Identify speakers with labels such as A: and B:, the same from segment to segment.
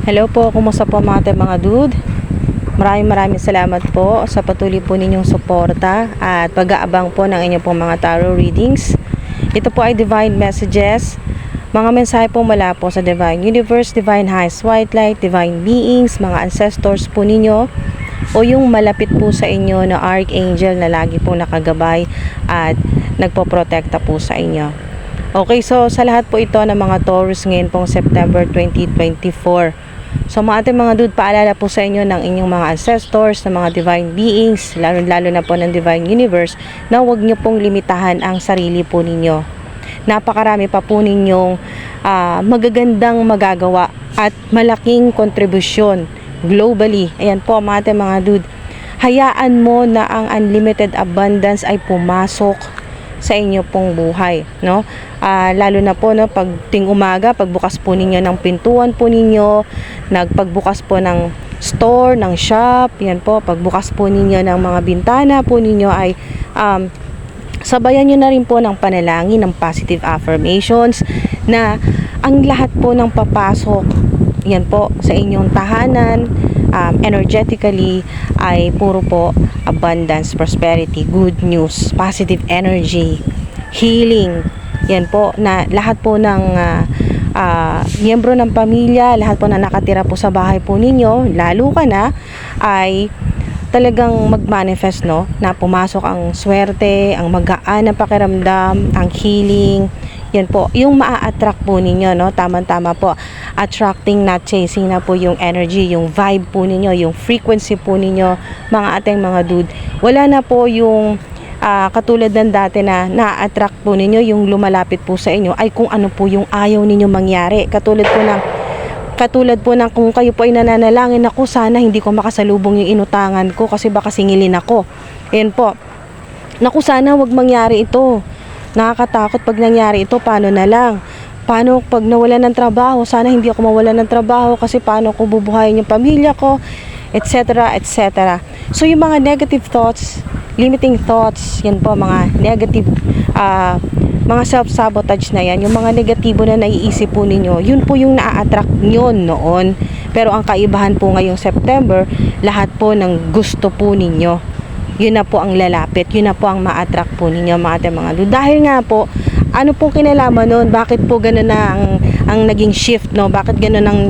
A: Hello po, kumusta po mga dude? Maraming salamat po sa patuloy po ninyong suporta at pag-aabang po ng inyong pong mga tarot readings. Ito po ay divine messages, mga mensahe po mula po sa divine universe, divine highest white light, divine beings, mga ancestors po ninyo o yung malapit po sa inyo na archangel na lagi po nakagabay at nagpoprotekta po sa inyo. Okay, so sa lahat po ito ng mga Taurus ngayon pong September 2024. So mga ating mga dude, paalala po sa inyo ng inyong mga ancestors, ng mga divine beings, lalo na po ng divine universe, na huwag nyo pong limitahan ang sarili po ninyo. Napakarami pa po ninyong magagandang magagawa at malaking kontribusyon globally. Ayan po mga ating mga dude, hayaan mo na ang unlimited abundance ay pumasok sa inyo pong buhay, no? Lalo na po no, pag ting umaga, pagbukas po ninyo ng pintuan po ninyo, pagbukas po ng store, ng shop, yan po, pagbukas po ninyo ng mga bintana po ninyo ay sabayan nyo na rin po ng panalangin, ng positive affirmations na ang lahat po ng papasok yan po sa inyong tahanan energetically ay puro po abundance, prosperity, good news, positive energy, healing. Yan po na lahat po ng miyembro ng pamilya, lahat po na nakatira po sa bahay po ninyo, lalo ka na ay talagang mag-manifest, no, na pumasok ang swerte, ang magaan na pakiramdam, ang healing. Yan po, yung maa-attract po ninyo, no? Tama-tama po. Attracting, not chasing na po yung energy, yung vibe po ninyo, yung frequency po ninyo, mga ating mga dude. Wala na po yung katulad ng dati na na-attract po ninyo, yung lumalapit po sa inyo, ay kung ano po yung ayaw ninyo mangyari. Katulad po ng kung kayo po ay nananalangin, ako sana hindi ko makasalubong yung inutangan ko kasi baka singilin ako. Yan po. Naku, sana wag mangyari ito. Nakakatakot pag nangyari ito, paano na lang? Paano pag nawalan ng trabaho? Sana hindi ako mawalan ng trabaho kasi paano ko bubuhayin yung pamilya ko, etc., etc. So yung mga negative thoughts, limiting thoughts, yan po mga negative, mga self-sabotage na yan, yung mga negatibo na naiisip po ninyo, yun po yung na-attract nyo noon. Pero ang kaibahan po ngayong September, lahat po ng gusto po ninyo, yun na po ang lalapit, yun na po ang ma-attract po ninyo mga ating mga dude. Dahil nga po, ano pong kinalaman nun? Bakit po gano'n na ang naging shift, no? Bakit gano'n ang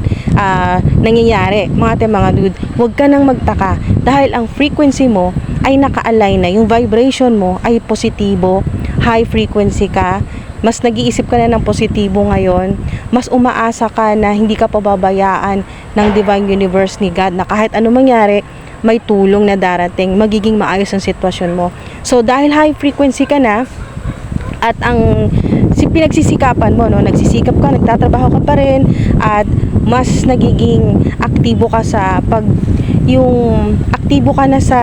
A: nangyayari mga ating mga dude? Huwag ka nang magtaka dahil ang frequency mo ay naka-align na, yung vibration mo ay positibo, high frequency ka, mas nag-iisip ka na ng positibo ngayon, mas umaasa ka na hindi ka pababayaan ng divine universe ni God na kahit ano mangyari, may tulong na darating, magiging maayos ang sitwasyon mo. So dahil high frequency ka na at ang pinagsisikapan mo, no, nagsisikap ka, nagtatrabaho ka pa rin at mas nagiging aktibo ka sa aktibo ka na sa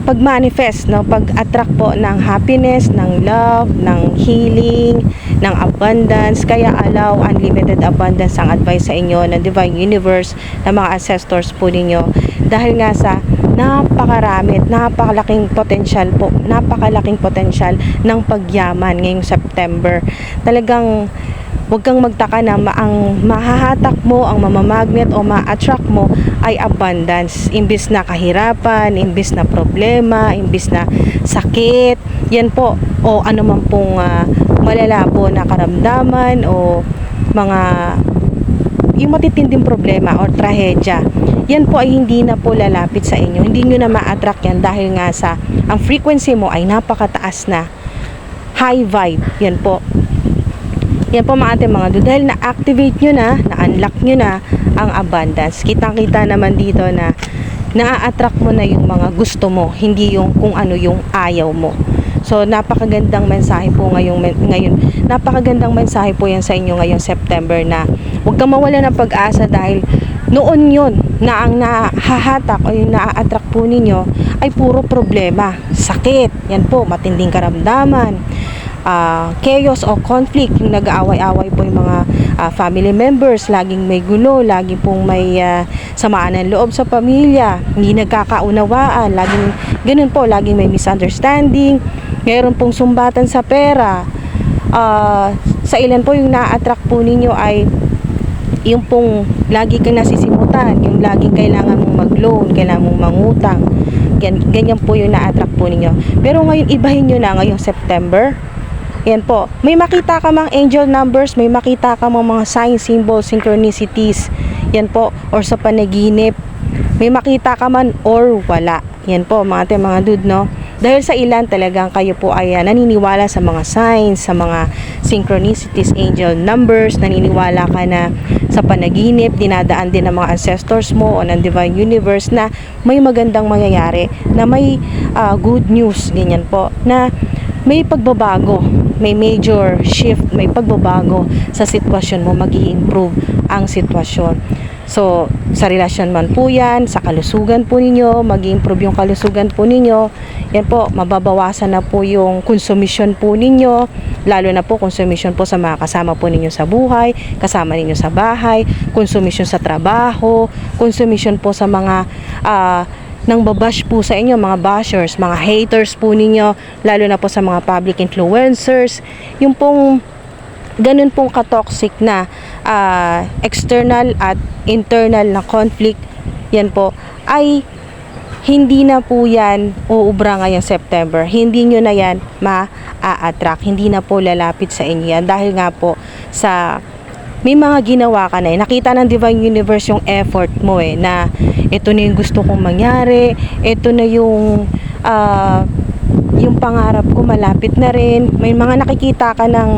A: pag-manifest, no, pag-attract po ng happiness, ng love, ng healing, ng abundance. Kaya allow unlimited abundance ang advice sa inyo ng divine universe, ng mga ancestors po ninyo, dahil nga sa napakalaking potential po, napakalaking potential ng pagyaman ngayong September. Talagang huwag kang magtaka na ang mahahatak mo, ang mamamagnet o ma-attract mo ay abundance. Imbis na kahirapan, imbis na problema, imbis na sakit, yan po, o ano man pong malala po na karamdaman o mga yung matitinding problema o trahedya, yan po ay hindi na po lalapit sa inyo. Hindi nyo na ma-attract yan dahil nga sa ang frequency mo ay napakataas na, high vibe. Yan po mga ating mga dude, dahil na-activate nyo na-unlock nyo na ang abundance. Kitang-kita naman dito na na-attract mo na yung mga gusto mo, hindi yung kung ano yung ayaw mo. So napakagandang mensahe po ngayon. Napakagandang mensahe po yan sa inyo ngayong September na huwag kang mawala ng pag-asa dahil noon yun na ang nahahatak o yung na-attract po ninyo ay puro problema, sakit, yan po, matinding karamdaman, chaos o conflict, yung nag-aaway-away po yung mga family members, laging may gulo, lagi pong may samaan ng loob sa pamilya, hindi nagkakaunawaan, laging ganun po, laging may misunderstanding, mayroon pong sumbatan sa pera. Sa ilan po yung na-attract po ninyo ay yung pong lagi kang nasisimutan, yung laging kailangan mong mag-loan, kailangan mong mangutang, ganyan po yung na-attract po ninyo. Pero ngayon, ibahin nyo na ngayong September. Yan po, may makita ka mang angel numbers, may makita ka mang mga signs, symbols, synchronicities, yan po, or sa panaginip, may makita ka man or wala. Yan po mga dude, no? Dahil sa ilan talagang kayo po ay naniniwala sa mga signs, sa mga synchronicities, angel numbers, naniniwala ka na sa panaginip, dinadaan din ng mga ancestors mo o ng divine universe na may magandang mangyayari, na may good news, ganyan po, na may pagbabago, may major shift, may pagbabago sa sitwasyon mo, mag-i-improve ang sitwasyon. So, sa relasyon man po yan, sa kalusugan po ninyo, mag-i-improve yung kalusugan po ninyo. Yan po, mababawasan na po yung konsumisyon po ninyo, lalo na po konsumisyon po sa mga kasama po ninyo sa buhay, kasama ninyo sa bahay, konsumisyon sa trabaho, konsumisyon po sa mga nang babash po sa inyo, mga bashers, mga haters po ninyo, lalo na po sa mga public influencers, yung pong ganun pong katoxic na external at internal na conflict, yan po ay hindi na po yan uubra ngayong September. Hindi nyo na yan ma-attract, hindi na po lalapit sa inyo yan, dahil nga po sa may mga ginawa ka na nakita ng divine universe yung effort mo na ito na yung gusto kong mangyari, ito na yung pangarap ko malapit na rin. May mga nakikita ka ng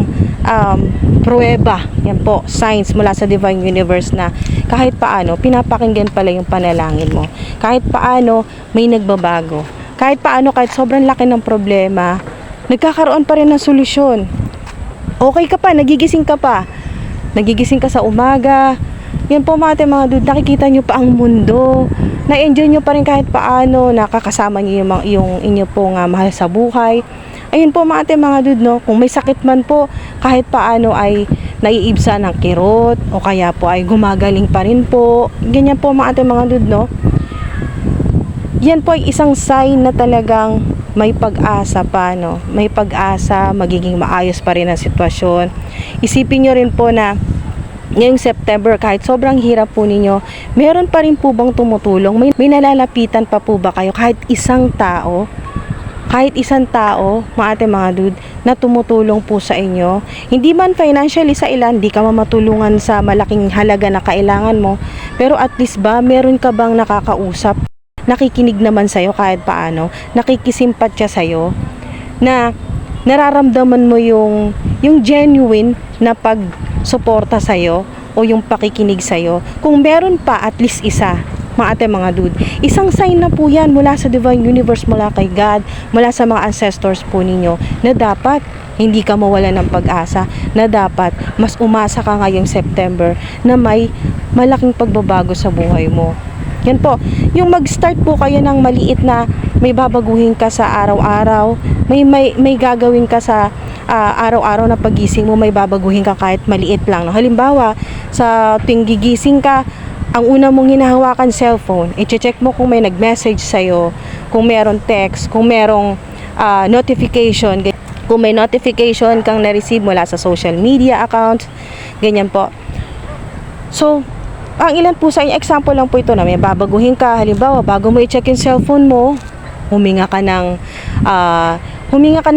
A: pruweba, yan po, signs mula sa divine universe na kahit paano pinapakinggan pala yung panalangin mo, kahit paano may nagbabago, kahit paano, kahit sobrang laki ng problema, nagkakaroon pa rin ng solusyon. Okay ka pa, nagigising ka sa umaga. Yan po mga dude, nakikita nyo pa ang mundo, na-enjoy nyo pa rin kahit paano, nakakasama nyo yung inyo pong mahal sa buhay. Ayun po mga dude, no? Kung may sakit man po, kahit paano ay naiibsa ng kirot, o kaya po ay gumagaling pa rin po. Ganyan po mga dude, no? Yan po ay isang sign na talagang may pag-asa pa, no? May pag-asa, magiging maayos pa rin ang sitwasyon. Isipin nyo rin po na ngayong September, kahit sobrang hirap po ninyo, meron pa rin po bang tumutulong? May nalalapitan pa po ba kayo? Kahit isang tao, mga dude, na tumutulong po sa inyo. Hindi man financially sa ilan, di ka matulungan sa malaking halaga na kailangan mo, pero at least ba, meron ka bang nakakausap? Nakikinig naman sa'yo kahit paano, nakikisimpatya sa'yo, na nararamdaman mo yung genuine na pag-suporta sa'yo o yung pakikinig sa'yo. Kung meron pa at least isa, mga dude, isang sign na po yan mula sa divine universe, mula kay God, mula sa mga ancestors po ninyo, na dapat hindi ka mawala ng pag-asa, na dapat mas umasa ka ngayong September na may malaking pagbabago sa buhay mo. Yan po, yung mag-start po kayo ng maliit na may babaguhin ka sa araw-araw, may gagawin ka sa araw-araw na pagising mo, may babaguhin ka kahit maliit lang. No? Halimbawa, sa tuwing gigising ka, ang una mong hinahawakan cellphone, i-check mo kung may nag-message sa'yo, kung meron text, kung merong notification, kung may notification kang na-receive mula sa social media account, ganyan po. So, ang ilan po sa inyo, example lang po ito na may babaguhin ka. Halimbawa, bago mo i-check yung cellphone mo, huminga ka ng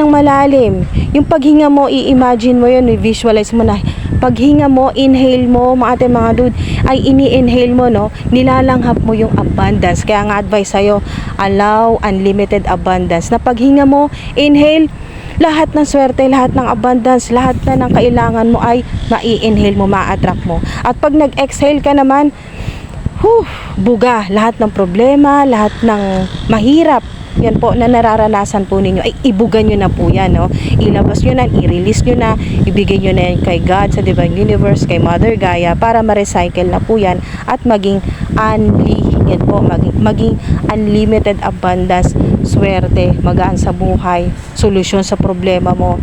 A: malalim. Yung paghinga mo, i-imagine mo yun, i-visualize mo na paghinga mo, inhale mo, mga dude, ay ini-inhale mo, no? Nilalanghap mo yung abundance. Kaya nga advice sa'yo, allow unlimited abundance. Na paghinga mo, inhale, lahat ng swerte, lahat ng abundance, lahat na ng kailangan mo ay mai-inhale mo, ma-attract mo. At pag nag-exhale ka naman, buga, lahat ng problema, lahat ng mahirap, yan po na nararanasan po ninyo, ay ibugan nyo na po yan, no? Ilabas nyo na, i-release nyo na, ibigay nyo na yan kay God, sa divine universe, kay Mother Gaia, para ma-recycle na po yan at maging maging unlimited abundance, swerte, magaan sa buhay, solusyon sa problema mo.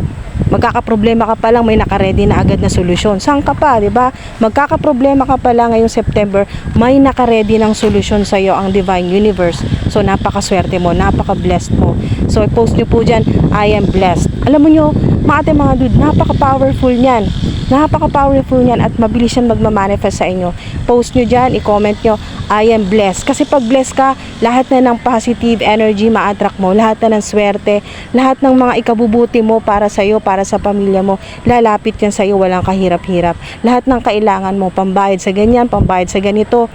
A: Magkakaproblema ka pa lang, may nakaredy na agad na solusyon. Saan ka pa, di ba? Magkakaproblema ka pa lang ngayong September, may nakaredy ng solusyon sa iyo ang divine universe. So napakaswerte mo, napaka-blessed mo. So i-post nyo po dyan, I am blessed. Alam mo nyo, mga dude, napaka-powerful niyan. Napaka-powerful niyan at mabilis yan magmamanifest sa inyo. Post nyo dyan, i-comment nyo, I am blessed. Kasi pag blessed ka, lahat na ng positive energy ma-attract mo, lahat na ng swerte, lahat ng mga ikabubuti mo para sa iyo, para sa pamilya mo, lalapit yan sa iyo, walang kahirap-hirap. Lahat ng kailangan mo, pambayad sa ganyan, pambayad sa ganito,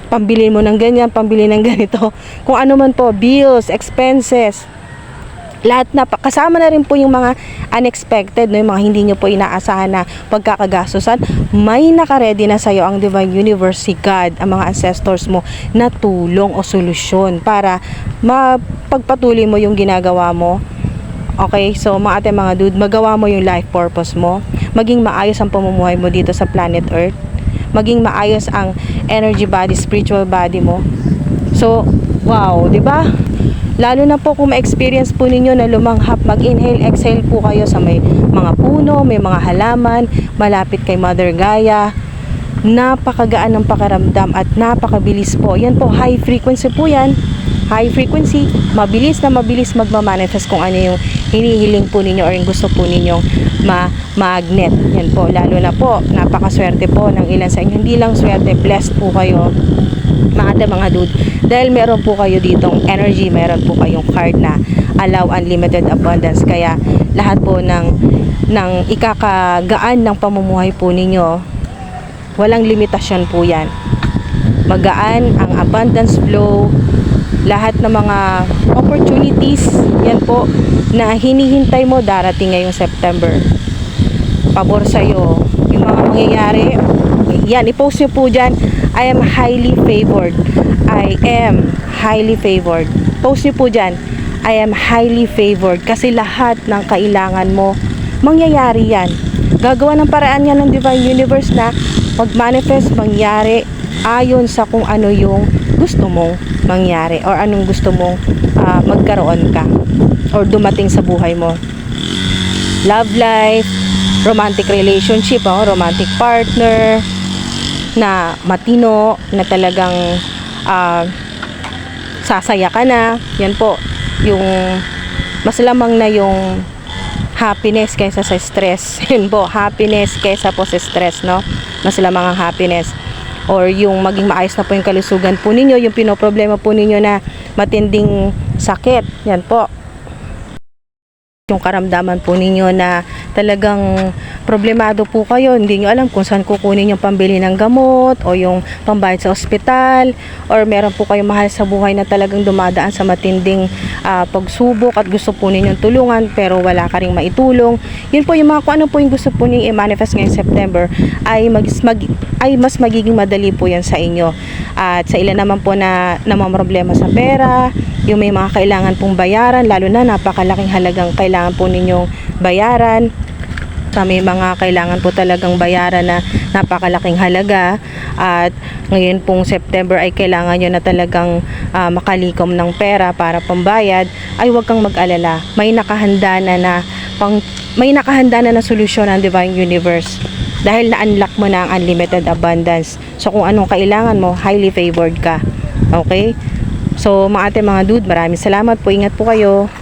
A: pambili mo ng ganyan, pambili ng ganito, kung ano man po, bills, expenses, lahat na, kasama na rin po yung mga unexpected, no, yung mga hindi nyo po inaasahan na pagkakagastusan, may nakaredy na sa'yo ang Divine Universe, si God, ang mga ancestors mo na tulong o solusyon para mapagpatuloy mo yung ginagawa mo. Okay, so mga ate mga dude, magawa mo yung life purpose mo, maging maayos ang pamumuhay mo dito sa planet Earth, maging maayos ang energy body, spiritual body mo. So, wow, di ba? Lalo na po kung ma-experience po ninyo na lumanghap, mag-inhale, exhale po kayo sa may mga puno, may mga halaman, malapit kay Mother Gaia. Napakagaan ng pakiramdam at napakabilis po. Yan po, high frequency po yan. High frequency, mabilis na mabilis magmamanifest kung ano yung hinihiling po ninyo or yung gusto po ninyong magnet. Yan po, lalo na po, napakaswerte po ng ilan sa inyo. Hindi lang swerte, blessed po kayo, mga dude, dahil meron po kayo ditong energy, meron po kayong card na allow unlimited abundance, kaya lahat po ng ikakagaan ng pamumuhay po ninyo, walang limitasyon po yan, magaan ang abundance flow, lahat ng mga opportunities, yan po, na hinihintay mo darating ngayong September, pabor sa'yo, yung mga mangyayari, yan, i-post nyo po dyan, I am highly favored. I am highly favored. Post nyo po dyan, I am highly favored. Kasi lahat ng kailangan mo, mangyayari yan. Gagawa ng paraan yan ng Divine Universe na mag-manifest, mangyari ayon sa kung ano yung gusto mong mangyari or anong gusto mong magkaroon ka or dumating sa buhay mo. Love life, romantic relationship, romantic partner, na matino, na talagang sasaya ka na. Yan po, yung mas lamang na yung happiness kaysa sa stress. Yun po, happiness kaysa po sa stress, no? Mas lamang ang happiness. Or yung maging maayos na po yung kalusugan po ninyo, yung pinoproblema po ninyo na matinding sakit. Yan po. Yung karamdaman po ninyo na talagang problemado po kayo, hindi nyo alam kung saan kukunin yung pambili ng gamot o yung pambayad sa ospital, or meron po kayong mahal sa buhay na talagang dumadaan sa matinding pagsubok at gusto po ninyong tulungan pero wala ka ring maitulong. Yun po yung mga kung ano po yung gusto po ninyong i-manifest ngayong September ay mas magiging madali po yan sa inyo. At sa ilan naman po na namamroblema sa pera, yung may mga kailangan pong bayaran, lalo na napakalaking halagang kailangan po ninyong bayaran, may mga kailangan po talagang bayaran na napakalaking halaga, at ngayon pong September ay kailangan nyo na talagang makalikom ng pera para pambayad, ay huwag kang mag-alala, may nakahanda na solusyon ng Divine Universe dahil na-unlock mo na ang unlimited abundance. So kung anong kailangan mo, highly favored ka. Okay? So mga ate mga dude, maraming salamat po, ingat po kayo.